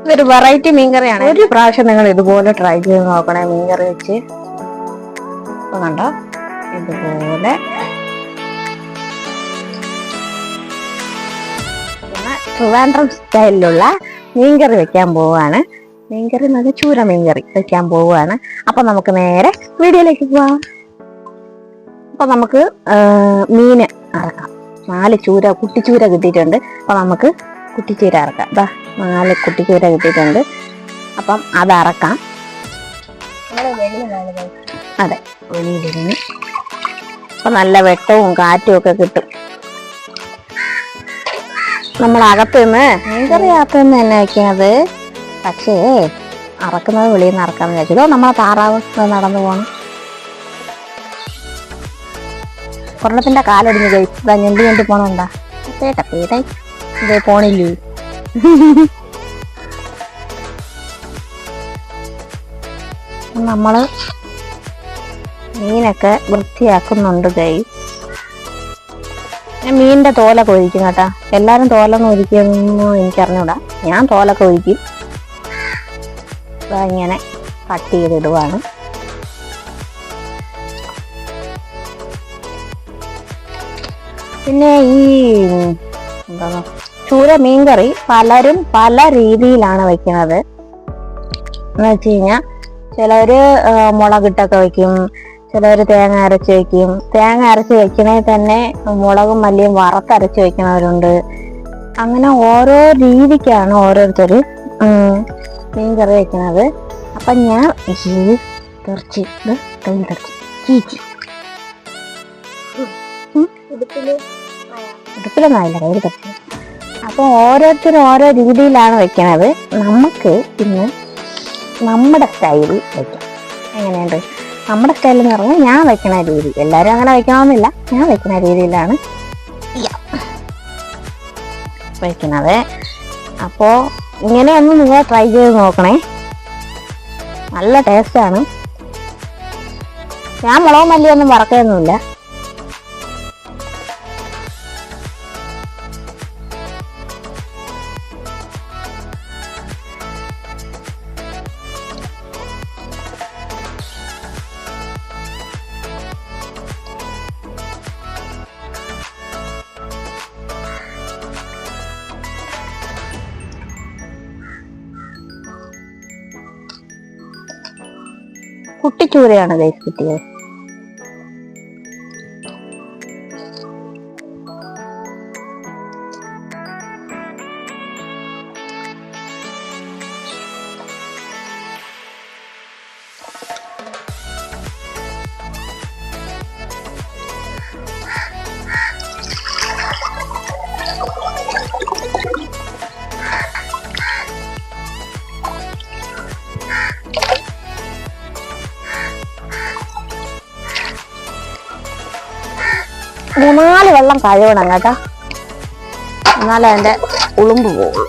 ഇതൊരു വെറൈറ്റി മീൻകറിയാണ്. ഒരു പ്രാവശ്യം നിങ്ങൾ ഇതുപോലെ ട്രൈ ചെയ്ത് നോക്കണേ. മീൻകറി വെച്ച് കണ്ടോ, ഇതുപോലെ ട്രിവാൻഡ്രം സ്റ്റൈലിലുള്ള മീൻകറി വെക്കാൻ പോവാണ്. മീൻകറി നല്ല ചൂര മീൻകറി വെക്കാൻ പോവുകയാണ്. അപ്പൊ നമുക്ക് നേരെ വീഡിയോയിലേക്ക് പോവാം. അപ്പൊ നമുക്ക് മീന് അറക്കാം. 4 ചൂര, കുട്ടിച്ചൂര കിട്ടിയിട്ടുണ്ട്. അപ്പൊ നമുക്ക് കുട്ടിച്ചൂര അറക്കാം. 4 കുട്ടിച്ചൂര കിട്ടിയിട്ടുണ്ട്. അപ്പം അത് അറക്കാം. അതെ, വെളിയിലിരുന്ന് അപ്പൊ നല്ല വെട്ടവും കാറ്റും ഒക്കെ കിട്ടും. നമ്മളകത്ത് നിന്ന് മീൻകറിയകത്ത് നിന്ന് തന്നെ വെക്കുന്നത്. പക്ഷേ അറക്കുന്നത് വെളിയിൽ നിന്ന് അറക്കാന്ന് വിചാരിച്ചതോ. നമ്മളെ താറാവ് നടന്നു പോകണം. കൊറണത്തിന്റെ കാലൊടിഞ്ഞ് കഴിച്ചതാ. ഞെണ്ടി പോണുണ്ടാ ഇതേ പോണില്ലേ. നമ്മള് മീനൊക്കെ വൃത്തിയാക്കുന്നുണ്ട്. ഞാൻ മീനിന്റെ തോലൊക്കെ ഒഴിക്കും കേട്ടാ. എല്ലാരും തോലൊന്നും ഒഴിക്കുമെന്ന് എനിക്കറിഞ്ഞൂടാ. ഞാൻ തോലൊക്കെ ഒഴിക്കും. ഇങ്ങനെ കട്ട് ചെയ്തിടുവാണ്. പിന്നെ ഈ എന്താണ് ചൂര മീൻകറി പലരും പല രീതിയിലാണ് വെക്കുന്നത്. എന്ന് വെച്ച് കഴിഞ്ഞാൽ ചിലര് മുളകിട്ടൊക്കെ വെക്കും, ചിലവര് തേങ്ങ അരച്ച് വെക്കും. തേങ്ങ അരച്ച് വെക്കണേ തന്നെ മുളകും മല്ലിയും വറുത്തരച്ച് വെക്കുന്നവരുണ്ട്. അങ്ങനെ ഓരോ രീതിക്കാണ് ഓരോരുത്തർ മീൻകറി വെക്കുന്നത്. അപ്പൊ ഞാൻ ചീച്ചി ഉടുപ്പിലൊന്നായില്ല, കയ്യിൽ തെറിച്ചു. അപ്പൊ ഓരോരുത്തരും ഓരോ രീതിയിലാണ് വെക്കണത്. നമുക്ക് ഇന്ന് നമ്മുടെ സ്റ്റൈലിൽ വെക്കാം. എങ്ങനെയുണ്ട് നമ്മുടെ സ്റ്റൈൽ എന്ന് പറഞ്ഞാൽ ഞാൻ വെക്കണ രീതി. എല്ലാരും അങ്ങനെ വെക്കണമെന്നില്ല, ഞാൻ വെക്കുന്ന രീതിയിലാണ് വെക്കുന്നത്. അപ്പോ ഇങ്ങനെയൊന്നും നിങ്ങൾ ട്രൈ ചെയ്ത് നോക്കണേ. നല്ല ടേസ്റ്റാണ്. ഞാൻ മുളകും മല്ലിയൊന്നും വറക്കൊന്നുമില്ല. കുട്ടിച്ചൂരയാണ് ഗൈസ് കിട്ടിയത്. മൂന്നാല് വെള്ളം കഴുകണം കേട്ടോ, എന്നാലേ അതിന്റെ ഉളുമ്പ് പോകുള്ളൂ.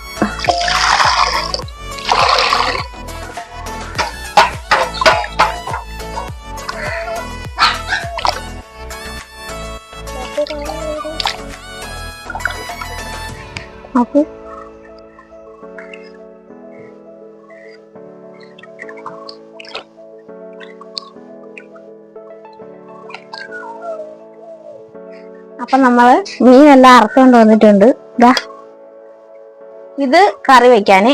ഓക്കെ, അപ്പൊ നമ്മള് മീനെല്ലാം അറുത്തോണ്ട് വന്നിട്ടുണ്ട്. ഇത് കറി വെക്കാന്,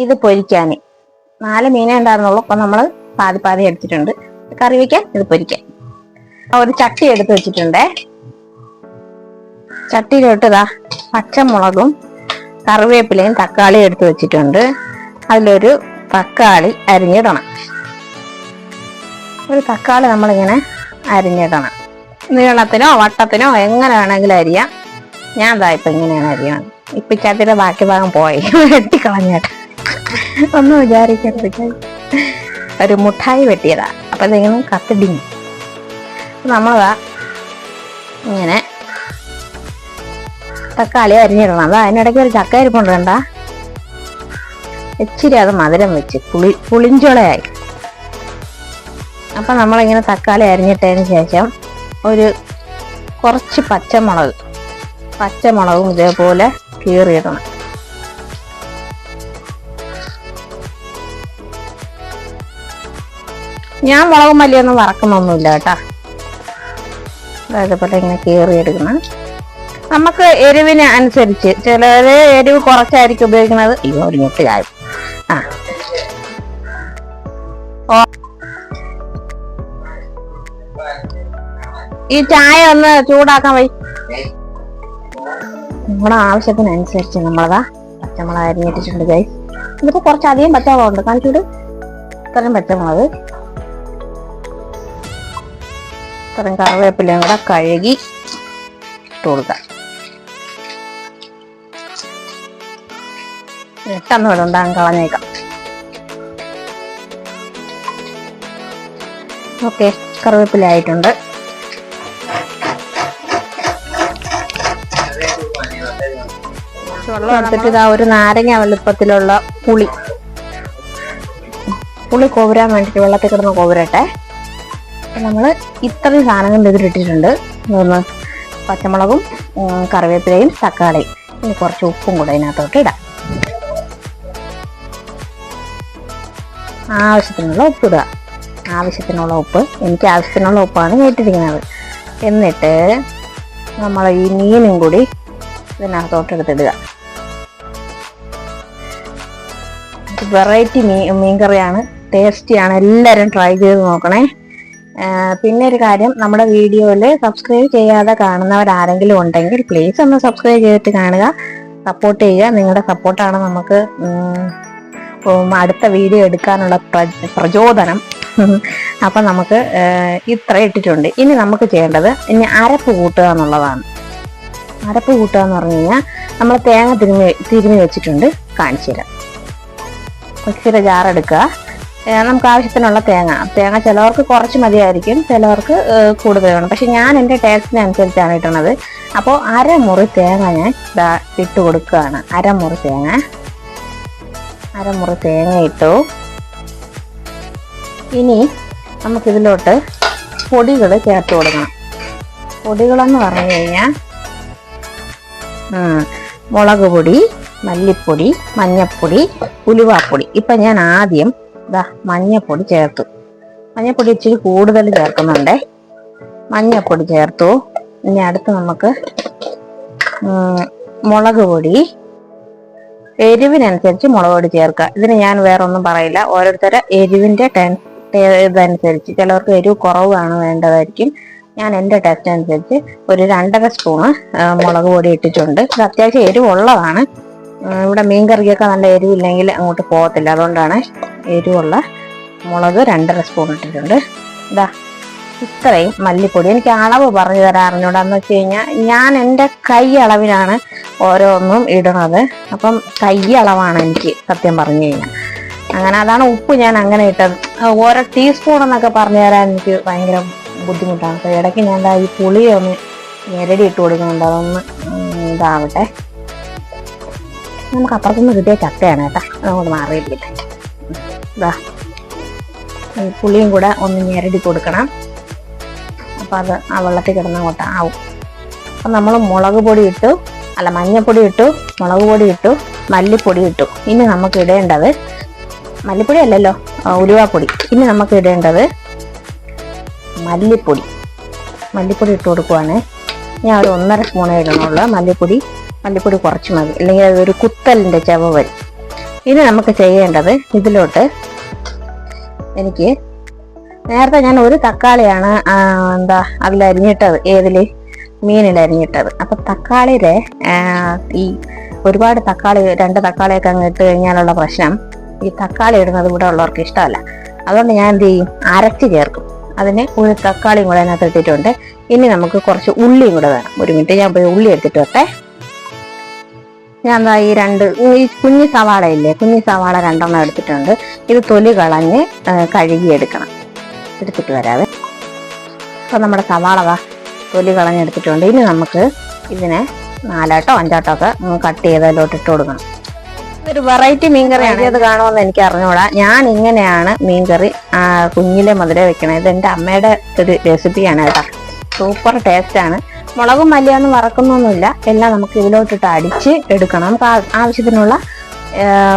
ഇത് പൊരിക്കാന്. 4 മീനേ ഉണ്ടായിരുന്നുള്ളൂ. അപ്പൊ നമ്മള് പാതി എടുത്തിട്ടുണ്ട്. കറി വെക്കാൻ, ഇത് പൊരിക്കാൻ. ഒരു ചട്ടി എടുത്ത് വെച്ചിട്ടുണ്ടേ. ചട്ടിയിലോട്ട് പച്ചമുളകും കറിവേപ്പിലയും തക്കാളിയും എടുത്ത് വെച്ചിട്ടുണ്ട്. അതിലൊരു തക്കാളി അരിഞ്ഞിടണം. ഒരു തക്കാളി നമ്മളിങ്ങനെ അരിഞ്ഞിടണം. നീളത്തിനോ വട്ടത്തിനോ എങ്ങനെ വേണമെങ്കിലും അരിയാം. ഞാൻ ഇപ്പൊ ഇങ്ങനെയാണ് അരിയണം. ഇപ്പൊ ചട്ടിയുടെ ബാക്കി ഭാഗം പോയി വെട്ടിക്കളഞ്ഞിട്ട് ഒന്നും വിചാരിക്കരുത്. ഒരു മുട്ടായി വെട്ടിയതാ. അപ്പൊ ഇതിങ്ങനെ കത്തിടിഞ്ഞു. നമ്മളതാ ഇങ്ങനെ തക്കാളി അരിഞ്ഞിടണം. അതിനിടയ്ക്ക് ഒരു ചക്ക അരിപ്പുണ്ട് കണ്ട. ഇച്ചിരി അത് മധുരം വെച്ച് പുളിഞ്ചോളയായി. അപ്പൊ നമ്മളിങ്ങനെ തക്കാളി അരിഞ്ഞിട്ടതിന് ശേഷം കുറച്ച് പച്ചമുളകും ഇതേപോലെ കീറിയിടണം. ഞാൻ മുളകും മല്ലിയൊന്നും വറക്കുന്നൊന്നുമില്ല കേട്ടാ. അതേപോലെ ഇങ്ങനെ കീറിയെടുക്കണം. നമുക്ക് എരിവിന് അനുസരിച്ച് ചിലര് എരിവ് കുറച്ചായിരിക്കും ഉപയോഗിക്കുന്നത്. അയ്യോ ഒരു മുട്ട ചായ. ഈ ചായ ഒന്ന് ചൂടാക്കാൻ വൈ. നമ്മുടെ ആവശ്യത്തിനനുസരിച്ച് നമ്മളതാ പച്ചമുളക് അരിഞ്ഞിട്ടിട്ടുണ്ട് ഗൈസ്. ഇതിപ്പോ കുറച്ചധികം പച്ചമുളകുണ്ട്, കാണിച്ചൂട്. ഇത്രയും പച്ചമുളക്, ഇത്രയും കറിവേപ്പിലയും കൂടെ കഴുകി ഇട്ട് കൊടുക്കാം. പെട്ടെന്ന് വിടണ്ടാകും, കളഞ്ഞേക്കാം. ഓക്കെ, കറിവേപ്പില ആയിട്ടുണ്ട്. വെള്ളം എടുത്തിട്ട് ഇതാ ഒരു നാരങ്ങ വലുപ്പത്തിലുള്ള പുളി കോവരാൻ വേണ്ടിട്ട് വെള്ളത്തിൽ കിടന്ന് കോവരട്ടെ. നമ്മള് ഇത്രയും സാധനങ്ങൾ ഇതിലിട്ടിട്ടുണ്ട്. ഒന്ന് പച്ചമുളകും കറിവേപ്പിലയും തക്കാളിയും, ഇനി കുറച്ച് ഉപ്പും കൂടെ ഇതിനകത്തോട്ട് ഇടാം. ആവശ്യത്തിനുള്ള ഉപ്പ് ഇടുക. ആവശ്യത്തിനുള്ള ഉപ്പ്, എനിക്ക് ആവശ്യത്തിനുള്ള ഉപ്പാണ് കേട്ടിരിക്കുന്നത്. എന്നിട്ട് നമ്മൾ ഈ മീനും കൂടി ഇതിനകത്തോട്ട് എടുത്തിടുക. വെറൈറ്റി മീൻകറിയാണ്, ടേസ്റ്റിയാണ്. എല്ലാവരും ട്രൈ ചെയ്ത് നോക്കണേ. പിന്നെ ഒരു കാര്യം, നമ്മുടെ വീഡിയോയിൽ സബ്സ്ക്രൈബ് ചെയ്യാതെ കാണുന്നവരാരെങ്കിലും ഉണ്ടെങ്കിൽ പ്ലീസ് ഒന്ന് സബ്സ്ക്രൈബ് ചെയ്തിട്ട് കാണുക, സപ്പോർട്ട് ചെയ്യുക. നിങ്ങളുടെ സപ്പോർട്ടാണ് നമുക്ക് അടുത്ത വീഡിയോ എടുക്കാനുള്ള പ്രചോദനം. അപ്പം നമുക്ക് ഇത്ര ഇട്ടിട്ടുണ്ട്. ഇനി നമുക്ക് ചെയ്യേണ്ടത് ഇനി അരപ്പ് കൂട്ടുക എന്നുള്ളതാണ്. അരപ്പ് കൂട്ടുക എന്ന് പറഞ്ഞു കഴിഞ്ഞാൽ നമ്മൾ തേങ്ങ തിരുമ്മി വെച്ചിട്ടുണ്ട്, കാണിച്ചു തരാം. മിക്സിയുടെ ജാറെടുക്കുക. നമുക്ക് ആവശ്യത്തിനുള്ള തേങ്ങ ചിലവർക്ക് കുറച്ച് മതിയായിരിക്കും, ചിലവർക്ക് കൂടുതൽ വേണം. പക്ഷെ ഞാൻ എൻ്റെ ടേസ്റ്റിനനുസരിച്ചാണ് ഇട്ടുന്നത്. അപ്പോൾ അരമുറി തേങ്ങ ഞാൻ ഇട്ട് കൊടുക്കുകയാണ്. അരമുറി തേങ്ങ ഇട്ടു. ഇനി നമുക്കിതിലോട്ട് പൊടികൾ ചേർത്ത് കൊടുക്കണം. പൊടികളെന്ന് പറഞ്ഞു കഴിഞ്ഞാൽ മുളക് പൊടി, മല്ലിപ്പൊടി, മഞ്ഞപ്പൊടി, ഉലുവാപ്പൊടി. ഇപ്പം ഞാൻ ആദ്യം മഞ്ഞപ്പൊടി ചേർത്തു. മഞ്ഞപ്പൊടി ഇച്ചിരി കൂടുതൽ ചേർക്കുന്നുണ്ടേ. മഞ്ഞപ്പൊടി ചേർത്തു. ഇനി അടുത്ത് നമുക്ക് മുളക് പൊടി, എരിവിനനുസരിച്ച് മുളക് പൊടി ചേർക്കുക. ഇതിന് ഞാൻ വേറെ ഒന്നും പറയില്ല, ഓരോരുത്തരുടെ എരിവിൻ്റെ ഇതനുസരിച്ച്. ചിലവർക്ക് എരിവ് കുറവാണ് വേണ്ടതായിരിക്കും. ഞാൻ എൻ്റെ ടേസ്റ്റ് അനുസരിച്ച് ഒരു 2.5 സ്പൂണ് മുളക് പൊടി ഇട്ടിട്ടുണ്ട്. ഇത് അത്യാവശ്യം എരിവുള്ളതാണ്. ഇവിടെ മീൻകറിയൊക്കെ നല്ല എരിവില്ലെങ്കിൽ അങ്ങോട്ട് പോകത്തില്ല, അതുകൊണ്ടാണ് എരിവുള്ള മുളക് 2.5 സ്പൂൺ ഇട്ടിട്ടുണ്ട്. ഇതാ ഇത്രയും മല്ലിപ്പൊടി. എനിക്ക് അളവ് പറഞ്ഞു തരാറിഞ്ഞൂടാ. എന്ന് വെച്ച് കഴിഞ്ഞാൽ ഞാൻ എൻ്റെ കൈ അളവിനാണ് ഓരോന്നും ഇടുന്നത്. അപ്പം കൈ അളവാണ് എനിക്ക് സത്യം പറഞ്ഞു കഴിഞ്ഞാൽ. അങ്ങനെ അതാണ് ഉപ്പ് ഞാൻ അങ്ങനെ ഇട്ടത്. ഓരോ ടീസ്പൂൺ എന്നൊക്കെ പറഞ്ഞു തരാൻ എനിക്ക് ഭയങ്കര ബുദ്ധിമുട്ടാണ്. അപ്പോൾ ഇടയ്ക്ക് ഞാൻ ഈ പുളിയെ ഒന്ന് ഞെരടി ഇട്ട് കൊടുക്കുന്നുണ്ട്. അതൊന്ന് ഇതാവട്ടെ. നമുക്ക് അപ്പുറത്തുനിന്ന് കിട്ടിയ ചക്കയാണ് കേട്ടോ, അതങ്ങോട്ട് മാറിയിരിക്കട്ടെ. ഇതാ ഈ പുളിയും കൂടെ ഒന്ന് ഞെരടി കൊടുക്കണം. അപ്പം അത് ആ വെള്ളത്തിൽ കിടന്നങ്ങോട്ട് ആവും. അപ്പം നമ്മൾ മുളക് പൊടി ഇട്ടു, അല്ല മഞ്ഞപ്പൊടി ഇട്ടു, മുളക് പൊടി ഇട്ടു, മല്ലിപ്പൊടി ഇട്ടു. ഇനി നമുക്ക് ഇടേണ്ടത്, മല്ലിപ്പൊടി അല്ലല്ലോ, ഉലുവാപ്പൊടി. ഇനി നമുക്ക് ഇടേണ്ടത് മല്ലിപ്പൊടി ഇട്ട് കൊടുക്കുവാണ്. ഞാൻ ഒരു 1.5 സ്പൂണേ ഇടണുള്ളൂ മല്ലിപ്പൊടി കുറച്ച് മതി, അല്ലെങ്കിൽ അതൊരു കുത്തലിൻ്റെ ചവ വരും. ഇനി നമുക്ക് ചെയ്യേണ്ടത്, ഇതിലോട്ട് എനിക്ക് നേരത്തെ ഞാൻ ഒരു തക്കാളിയാണ് അതിലരിഞ്ഞിട്ടത്, മീനിലരിഞ്ഞിട്ടത്. അപ്പം തക്കാളിയുടെ ഈ ഒരുപാട് 2 തക്കാളിയൊക്കെ അങ്ങ് ഇട്ട് കഴിഞ്ഞാലുള്ള പ്രശ്നം, ഈ തക്കാളി ഇടുന്നത് ഇവിടെ ഉള്ളവർക്ക് ഇഷ്ടമല്ല. അതുകൊണ്ട് ഞാൻ എന്ത് ചെയ്യും, അരച്ച് ചേർക്കും. അതിന് ഒരു തക്കാളിയും കൂടെ അതിനകത്ത് ഇട്ടിട്ടുണ്ട്. ഇനി നമുക്ക് കുറച്ച് ഉള്ളിയും കൂടെ വേണം. ഒരു മിനിറ്റ്, ഞാൻ പോയി ഉള്ളി എടുത്തിട്ട് വരട്ടെ. ഞാൻ ഈ കുഞ്ഞി സവാള ഇല്ലേ, കുഞ്ഞി സവാള 2 എടുത്തിട്ടുണ്ട്. ഇത് തൊലി കളഞ്ഞ് കഴുകി എടുത്തിട്ട് വരാവേ. അപ്പം നമ്മുടെ സവാള തൊലി കളഞ്ഞെടുത്തിട്ടുണ്ട്. ഇനി നമുക്ക് ഇതിനെ 4 5 ഒക്കെ കട്ട് ചെയ്തതിലോട്ട് ഇട്ട് കൊടുക്കണം. ഇതൊരു വെറൈറ്റി മീൻകറിയാണ്. അത് കാണുമെന്ന് എനിക്ക് അറിഞ്ഞൂടാ. ഞാൻ ഇങ്ങനെയാണ് മീൻകറി കുഞ്ഞിലെ മുതലേ വെക്കണത്. ഇത് എൻ്റെ അമ്മയുടെ ഒരു റെസിപ്പിയാണ് കേട്ടോ. സൂപ്പർ ടേസ്റ്റാണ്. മുളകും മല്ലിയൊന്നും വറക്കുന്നൊന്നുമില്ല, എല്ലാം നമുക്ക് ഇതിലോട്ടിട്ട് അടിച്ച് എടുക്കണം. നമുക്ക് ആവശ്യത്തിനുള്ള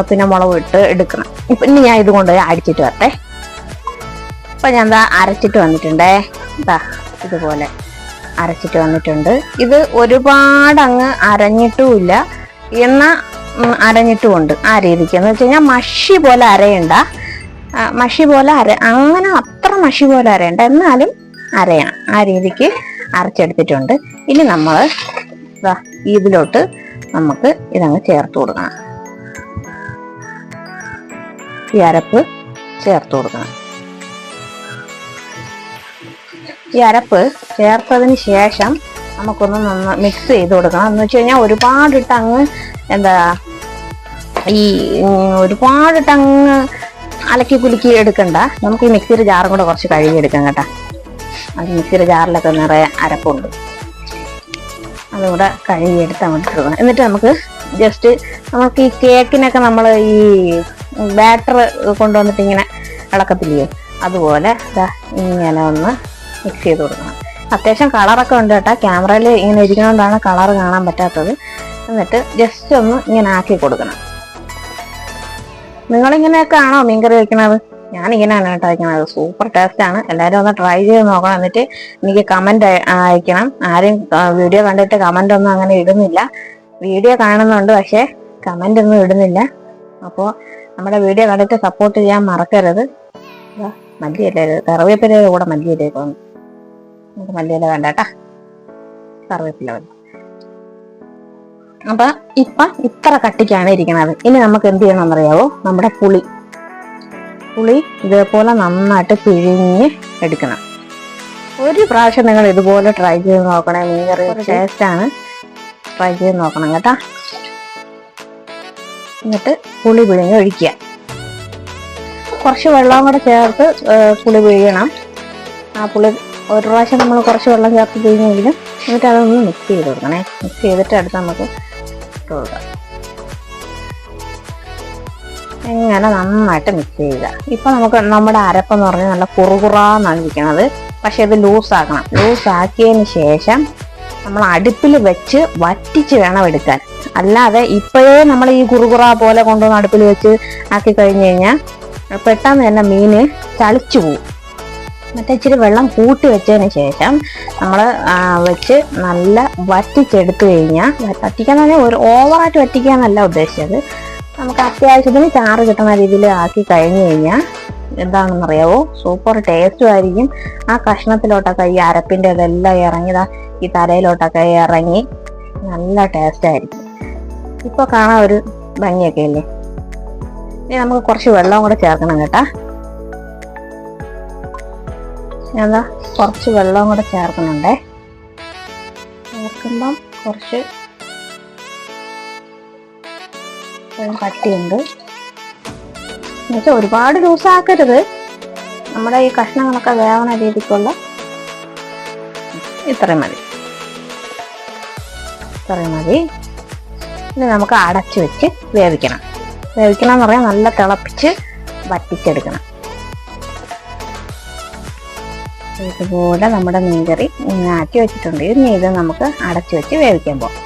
പിന്നെ മുളക് ഇട്ട് എടുക്കണം. ഇനി ഞാൻ ഇതുകൊണ്ട് അടിച്ചിട്ട് വരട്ടെ. അപ്പൊ ഞാൻ എന്താ അരച്ചിട്ട് വന്നിട്ടുണ്ടേ. ഇതാ ഇതുപോലെ അരച്ചിട്ട് വന്നിട്ടുണ്ട്. ഇത് ഒരുപാട് അങ്ങ് അരഞ്ഞിട്ടുമില്ല, എന്നാ അരഞ്ഞിട്ടുമുണ്ട്. ആ രീതിക്ക് എന്ന് വെച്ച് കഴിഞ്ഞാൽ മഷി പോലെ അരയണ്ട, മഷി പോലെ അങ്ങനെ അത്ര മഷി പോലെ അരയണ്ട, എന്നാലും അരയണം. ആ രീതിക്ക് അരച്ചെടുത്തിട്ടുണ്ട്. ഇനി നമ്മൾ ഇതിലോട്ട് നമുക്ക് ഇതങ്ങ് ചേർത്ത് കൊടുക്കണം. ഈ അരപ്പ് ചേർത്ത് കൊടുക്കണം. ഈ അരപ്പ് ചേർത്തതിന് ശേഷം നമുക്കൊന്ന് മിക്സ് ചെയ്ത് കൊടുക്കണം. എന്ന് വെച്ച് കഴിഞ്ഞാൽ ഒരുപാടിട്ട് അങ്ങ് ഒരുപാടിട്ട് അങ്ങ് അലക്കി കുലുക്കി എടുക്കണ്ട. നമുക്ക് ഈ മിക്സിയുടെ ജാറും കൂടെ കുറച്ച് കഴുകി എടുക്കാം കേട്ടോ. അത് മിക്സിയുടെ ജാറിലൊക്കെ നിറയെ അരപ്പുണ്ട്, അതുകൂടെ കഴുകിയെടുത്ത് അങ്ങോട്ട് എടുക്കണം. എന്നിട്ട് നമുക്ക് നമുക്ക് ഈ കേക്കിനൊക്കെ നമ്മൾ ഈ ബാറ്റർ കൊണ്ടുവന്നിട്ട് ഇങ്ങനെ ഇളക്കത്തില്ലയോ, അതുപോലെ ഇങ്ങനെ ഒന്ന് മിക്സ് ചെയ്ത് കൊടുക്കണം. അത്യാവശ്യം കളറൊക്കെ ഉണ്ട് കേട്ടോ. ക്യാമറയിൽ ഇങ്ങനെ ഇരിക്കുന്നതുകൊണ്ടാണ് കളർ കാണാൻ പറ്റാത്തത്. എന്നിട്ട് ജസ്റ്റ് ഒന്ന് ഇങ്ങനെ ആക്കി കൊടുക്കണം. നിങ്ങളിങ്ങനെയൊക്കെ ആണോ മീൻകറി വയ്ക്കുന്നത്? ഞാനിങ്ങനെയാണ് കേട്ടോ വയ്ക്കുന്നത്. സൂപ്പർ ടേസ്റ്റ് ആണ്. എല്ലാവരും ഒന്ന് ട്രൈ ചെയ്ത് നോക്കണം. എന്നിട്ട് എനിക്ക് കമന്റ് അയക്കണം. ആരും വീഡിയോ കണ്ടിട്ട് കമന്റ് ഒന്നും അങ്ങനെ ഇടുന്നില്ല. വീഡിയോ കാണുന്നുണ്ട്, പക്ഷെ കമന്റ് ഒന്നും ഇടുന്നില്ല. അപ്പോൾ നമ്മുടെ വീഡിയോ കണ്ടിട്ട് സപ്പോർട്ട് ചെയ്യാൻ മറക്കരുത്. മല്ലിയില, കറിവേപ്പിലയുടെ കൂടെ മല്ലിയിലേക്ക് വന്നു. നമുക്ക് മല്ലിയില വേണ്ട കേട്ടാ, കറിവേപ്പില വേണ്ട. അപ്പൊ ഇത്ര കട്ടിക്കാണ് ഇരിക്കുന്നത്. ഇനി നമുക്ക് എന്ത് ചെയ്യണമെന്നറിയാവോ? നമ്മുടെ പുളി ഇതേപോലെ നന്നായിട്ട് പിഴിഞ്ഞ് എടുക്കണം. ഒരു പ്രാവശ്യം നിങ്ങൾ ഇതുപോലെ ട്രൈ ചെയ്ത് നോക്കണേ. മീൻകറി ടേസ്റ്റ് ആണ്, ട്രൈ ചെയ്ത് നോക്കണം കേട്ടാ. എന്നിട്ട് പുളി പിഴിഞ്ഞ് ഒഴിക്കുക. കുറച്ച് വെള്ളം കൂടെ ചേർത്ത് പുളി പിഴിയണം. ആ പുളി ഒരു പ്രാവശ്യം നമ്മൾ കുറച്ച് വെള്ളം ചേർത്ത് പിഴിഞ്ഞെങ്കിലും എന്നിട്ട് അതൊന്ന് മിക്സ് ചെയ്ത് കൊടുക്കണേ. മിക്സ് ചെയ്തിട്ട് അടുത്ത് നമുക്ക് ഇട്ട് കൊടുക്കാം. ഇങ്ങനെ നന്നായിട്ട് മിക്സ് ചെയ്യുക. ഇപ്പൊ നമുക്ക് നമ്മുടെ അരപ്പെന്ന് പറഞ്ഞാൽ നല്ല കുറുകുറാന്നാണ് ഇരിക്കണത്. പക്ഷെ ഇത് ലൂസാക്കണം. ലൂസാക്കിയതിന് ശേഷം നമ്മൾ അടുപ്പിൽ വെച്ച് വറ്റിച്ച് വേണം എടുക്കാൻ. അല്ലാതെ ഇപ്പോഴേ നമ്മൾ ഈ കുറുകുറ പോലെ കൊണ്ടുവന്ന് അടുപ്പിൽ വെച്ച് ആക്കി കഴിഞ്ഞ് കഴിഞ്ഞാൽ പെട്ടെന്ന് തന്നെ മീന് ചളിച്ചു പോകും. മറ്റേ ഇച്ചിരി വെള്ളം കൂട്ടി വെച്ചതിന് ശേഷം നമ്മൾ വെച്ച് നല്ല വറ്റിച്ചെടുത്തു കഴിഞ്ഞാൽ, വറ്റിക്കാന്ന് പറഞ്ഞാൽ ഒരു ഓവറായിട്ട് വറ്റിക്കാന്നല്ല ഉദ്ദേശിച്ചത്, നമുക്ക് അത്യാവശ്യത്തിന് ചാറ് കിട്ടുന്ന രീതിയിൽ ആക്കി കഴിഞ്ഞു കഴിഞ്ഞാൽ എന്താണെന്നറിയാവോ? സൂപ്പർ ടേസ്റ്റും ആയിരിക്കും. ആ കഷ്ണത്തിലോട്ടൊക്കെ ഈ അരപ്പിൻ്റെ ഇതെല്ലാം ഇറങ്ങിയതാ ഈ തലയിലോട്ടൊക്കെ ഇറങ്ങി നല്ല ടേസ്റ്റ് ആയിരിക്കും. ഇപ്പൊ കാണാൻ ഒരു ഭംഗിയൊക്കെ ഇല്ലേ? ഇനി നമുക്ക് കുറച്ച് വെള്ളം കൂടെ ചേർക്കണം കേട്ടാ. എന്താ കുറച്ച് വെള്ളം കൂടെ ചേർക്കുന്നുണ്ടേ. ചേർക്കുമ്പം കുറച്ച് കട്ടിയുണ്ട് എന്നുവെച്ചാൽ ഒരുപാട് ലൂസാക്കരുത്. നമ്മുടെ ഈ കഷ്ണങ്ങളൊക്കെ വേവണ രീതിക്കുള്ള ഇത്രയും മതി. ഇനി നമുക്ക് അടച്ചു വെച്ച് വേവിക്കണം. വേവിക്കണം എന്ന് പറയാൻ നല്ല തിളപ്പിച്ച് വറ്റിച്ചെടുക്കണം. ഇതുപോലെ നമ്മുടെ മീൻകറി ആക്കി വെച്ചിട്ടുണ്ട്. ഇനി ഇത് നമുക്ക് അടച്ചു വെച്ച് വേവിക്കാൻ പോകാം.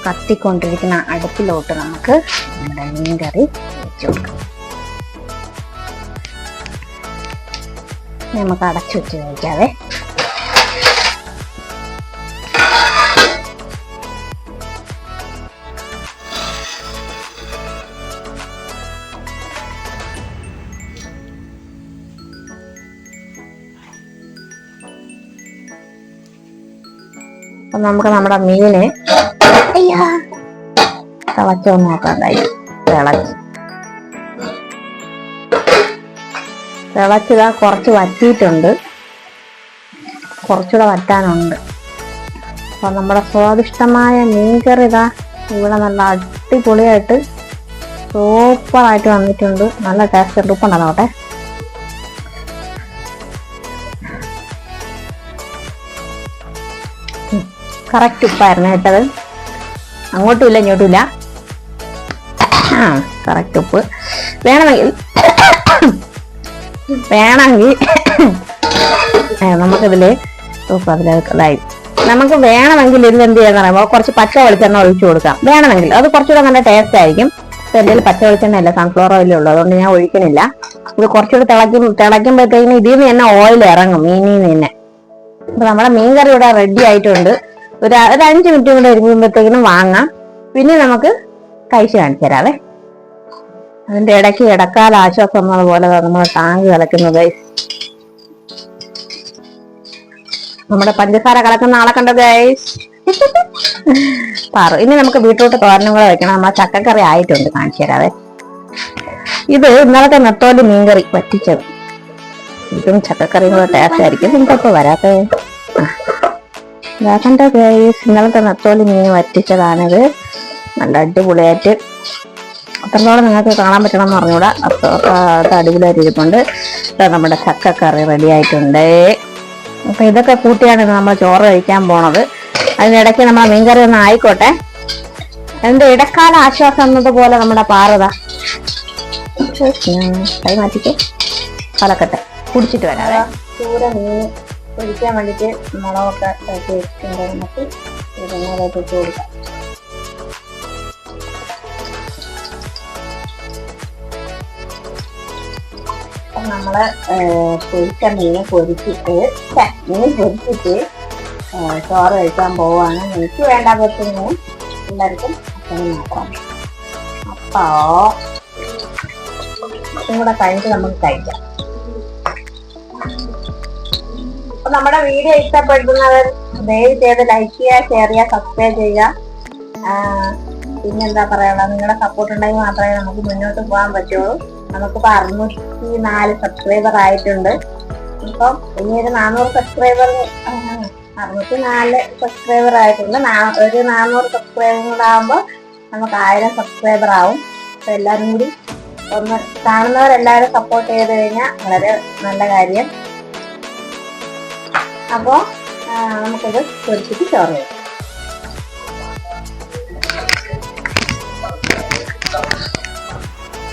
കത്തിക്കൊണ്ടിരിക്കുന്ന അടുപ്പിലോട്ട് നമുക്ക് നമ്മുടെ മീൻകറി വെച്ച് കൊടുക്കാം. നമുക്ക് അടച്ചു വെച്ച് വേവിക്കാതെ. അപ്പൊ നമുക്ക് നമ്മുടെ മീന് തിളച്ചോ നോക്കാണ്ടായി. തിളച്ചതാ കുറച്ച് വറ്റിയിട്ടുണ്ട്, കുറച്ചുകൂടെ വറ്റാനുണ്ട്. അപ്പൊ നമ്മുടെ സ്വാദിഷ്ടമായ മീൻകറി ഇതാ ഇവിടെ നല്ല അടിപൊളിയായിട്ട് സൂപ്പറായിട്ട് വന്നിട്ടുണ്ട്. നല്ല ടേസ്റ്റ് ഉണ്ട്. ഉപ്പുണ്ടാകട്ടെ. കറക്റ്റ് ഉപ്പായിരുന്നു കേട്ടത്. അങ്ങോട്ടും ഇല്ല ഇങ്ങോട്ടും ഇല്ല. കറക്റ്റ് ഉപ്പ്. വേണമെങ്കിൽ നമുക്കിതില് നമുക്ക് വേണമെങ്കിൽ ഇതിൽ എന്ത് ചെയ്യാന്ന് പറയുമ്പോൾ കുറച്ച് പച്ച വെളിച്ചെണ്ണ ഒഴിച്ചു കൊടുക്കാം. വേണമെങ്കിൽ അത് കുറച്ചുകൂടെ നല്ല ടേസ്റ്റ് ആയിരിക്കും. ഇപ്പം എൻ്റെ പച്ച വെളിച്ചെണ്ണയല്ല, സൺഫ്ലവർ ഓയിലേ ഉള്ളൂ, അതുകൊണ്ട് ഞാൻ ഒഴിക്കണില്ല. ഇത് കുറച്ചുകൂടി തിളയ്ക്കുമ്പോഴത്തേക്കിന് ഇതിൽ നിന്ന് തന്നെ ഓയിൽ ഇറങ്ങും, മീനിൽ നിന്ന് തന്നെ. അപ്പൊ നമ്മുടെ മീൻകറി ഇവിടെ റെഡി ആയിട്ടുണ്ട്. ഒരു 5 മിനിറ്റ് കൂടെ ഇരിക്കുമ്പോഴത്തേക്കിനും വാങ്ങാം. പിന്നെ നമുക്ക് കഴിച്ച് കാണിച്ചു തരാവേ. അതിന്റെ ഇടയ്ക്ക് ഇടക്കാല ആശ്വാസം എന്നതുപോലെ നമ്മൾ ടാങ്ക് കലക്കുന്നത്. നമ്മുടെ പഞ്ചസാര കലക്കുന്ന ആളെ കണ്ടോ ഗൈസ്? ഇനി നമുക്ക് ബീട്രൂട്ട് തോരനും കൂടെ വെക്കണം. നമ്മളെ ചക്കക്കറി ആയിട്ടുണ്ട്, കാണിച്ചു തരാവേ. ഇത് ഇന്നലത്തെ നെത്തോലി മീൻകറി പറ്റിച്ചത്. ഇതും ചക്കക്കറിയും കൂടെ ടേസ്റ്റ് ആയിരിക്കും. നിങ്ങൾക്കിപ്പോ വരാത്തേ ഇതാക്കണ്ട ഗൈസ്, ഇന്നലത്തെ നെത്തോലി മീൻ വറ്റിച്ചതാണിത്. നല്ല അടിപൊളിയായിട്ട്, അത്രത്തോളം നിങ്ങൾക്ക് കാണാൻ പറ്റണം എന്ന് പറഞ്ഞുകൂടാ, അത് അടിപൊളിയായിട്ട് ഇരിപ്പുണ്ട്. നമ്മുടെ ചക്കക്കറി റെഡി ആയിട്ടുണ്ട്. അപ്പൊ ഇതൊക്കെ കൂട്ടിയാണ് നമ്മൾ ചോറ് കഴിക്കാൻ പോണത്. അതിനിടയ്ക്ക് നമ്മളെ മീൻകറി ഒന്ന് ആയിക്കോട്ടെ. അതിന്റെ ഇടക്കാല ആശ്വാസം എന്നതുപോലെ നമ്മുടെ പാറത കൈ മാറ്റിക്ക് കലക്കട്ടെ, കുടിച്ചിട്ട് വരാതെ. ചൂര മീൻ പൊരിക്കാൻ വേണ്ടിയിട്ട് മുളകൊക്കെ ഇട്ട് വെച്ചിട്ടുണ്ട്. നമുക്ക് ഇതിനകത്ത് ഇട്ട് കൊടുക്കാം. നമ്മള് പൊരിച്ച മീൻ പൊരിച്ചിട്ട് ചോറ് കഴിക്കാൻ പോവാണ്. എനിക്ക് വേണ്ടാത്തതിന് എല്ലാവർക്കും അച്ഛനും മാത്രം. അപ്പോ ഇതും കൂടെ കഴിഞ്ഞിട്ട് നമുക്ക് കഴിക്കാം. അപ്പൊ നമ്മുടെ വീഡിയോ ഇഷ്ടപ്പെടുന്നവർ ദയവ് ചെയ്ത് ലൈക്ക് ചെയ്യുക, ഷെയർ ചെയ്യുക, സബ്സ്ക്രൈബ് ചെയ്യുക. പിന്നെന്താ പറയാനുള്ളത്, നിങ്ങളുടെ സപ്പോർട്ട് ഉണ്ടെങ്കിൽ മാത്രമേ നമുക്ക് മുന്നോട്ട് പോകാൻ പറ്റുള്ളൂ. നമുക്കിപ്പോൾ 604 സബ്സ്ക്രൈബർ ആയിട്ടുണ്ട്. ഇപ്പം ഇനി ഒരു 400 സബ്സ്ക്രൈബർ 604 സബ്സ്ക്രൈബർ ആയിട്ടുണ്ട്. ഒരു 400 സബ്സ്ക്രൈബർ കൂടെ ആകുമ്പോൾ നമുക്ക് 1000 സബ്സ്ക്രൈബർ ആവും. അപ്പൊ എല്ലാവരും കൂടി ഒന്ന് കാണുന്നവരെല്ലാവരും സപ്പോർട്ട് ചെയ്ത് കഴിഞ്ഞാൽ വളരെ നല്ല കാര്യം. അപ്പോ നമുക്കിത് പൊരിച്ചിട്ട് ചോറ് ചെയ്യാം.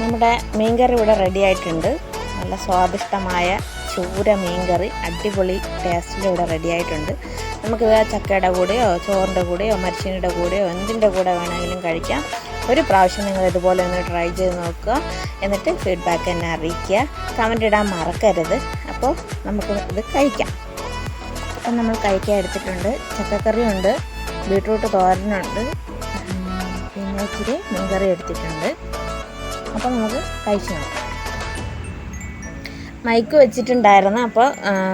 നമ്മുടെ മീൻകറി ഇവിടെ റെഡി ആയിട്ടുണ്ട്. നല്ല സ്വാദിഷ്ടമായ ചൂര മീൻകറി അടിപൊളി ടേസ്റ്റിൽ ഇവിടെ റെഡി ആയിട്ടുണ്ട്. നമുക്കിത് ചക്കയുടെ കൂടെയോ ചോറിൻ്റെ കൂടെയോ മരിച്ചീനിയുടെ കൂടെയോ എന്തിൻ്റെ കൂടെ വേണമെങ്കിലും കഴിക്കാം. ഒരു പ്രാവശ്യം നിങ്ങൾ ഇതുപോലെ ഒന്ന് ട്രൈ ചെയ്ത് നോക്കുക. എന്നിട്ട് ഫീഡ്ബാക്ക് എന്നെ അറിയിക്കുക. കമൻ്റ് ഇടാൻ മറക്കരുത്. അപ്പോൾ നമുക്ക് ഇത് കഴിക്കാം. അപ്പം നമ്മൾ കഴിക്കാൻ എടുത്തിട്ടുണ്ട്. ചക്കക്കറിയുണ്ട്, ബീട്രൂട്ട് തോരനുണ്ട്, പിന്നെ ഇച്ചിരി മീൻകറി എടുത്തിട്ടുണ്ട്. അപ്പോൾ നമുക്ക് കഴിച്ചു നോക്കാം. മൈക്ക് വെച്ചിട്ടുണ്ടായിരുന്നു, അപ്പോൾ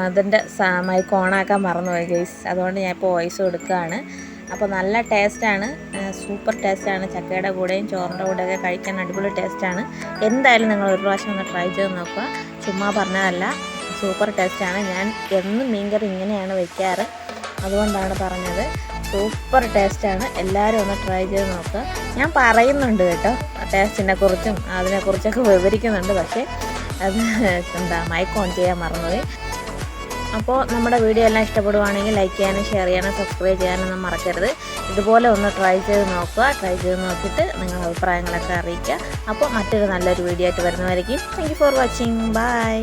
അതിൻ്റെ മൈക്ക് ഓണാക്കാൻ മറന്നുപോയി ഗൈസ്. അതുകൊണ്ട് ഞാൻ ഇപ്പോൾ വോയിസ് കൊടുക്കുകയാണ്. അപ്പോൾ നല്ല ടേസ്റ്റാണ്, സൂപ്പർ ടേസ്റ്റാണ്. ചക്കയുടെ കൂടെയും ചോറിൻ്റെ കൂടെയൊക്കെ കഴിക്കാൻ അടിപൊളി ടേസ്റ്റാണ്. എന്തായാലും നിങ്ങൾ ഒരു പ്രാവശ്യം ഒന്ന് ട്രൈ ചെയ്ത് നോക്കുക. ചുമ്മാ പറഞ്ഞതല്ല, സൂപ്പർ ടേസ്റ്റാണ്. ഞാൻ എന്നും മീൻകറി ഇങ്ങനെയാണ് വയ്ക്കാറ്, അതുകൊണ്ടാണ് പറഞ്ഞത്. സൂപ്പർ ടേസ്റ്റാണ്. എല്ലാവരും ഒന്ന് ട്രൈ ചെയ്ത് നോക്കുക. ഞാൻ പറയുന്നുണ്ട് കേട്ടോ, ടേസ്റ്റിനെ കുറിച്ചും അതിനെക്കുറിച്ചൊക്കെ വിവരിക്കുന്നുണ്ട്. പക്ഷേ അത് മൈക്ക് ഓൺ ചെയ്യാൻ മറന്നുപോയി. അപ്പോൾ നമ്മുടെ വീഡിയോ എല്ലാം ഇഷ്ടപ്പെടുവാണെങ്കിൽ ലൈക്ക് ചെയ്യാനും ഷെയർ ചെയ്യാനും സബ്സ്ക്രൈബ് ചെയ്യാനൊന്നും മറക്കരുത്. ഇതുപോലെ ഒന്ന് ട്രൈ ചെയ്ത് നോക്കുക. ട്രൈ ചെയ്ത് നോക്കിയിട്ട് നിങ്ങളുടെ അഭിപ്രായങ്ങളൊക്കെ അറിയിക്കുക. അപ്പോൾ മറ്റൊരു നല്ലൊരു വീഡിയോ ആയിട്ട് വരുന്നതായിരിക്കും. Thank you for watching. By.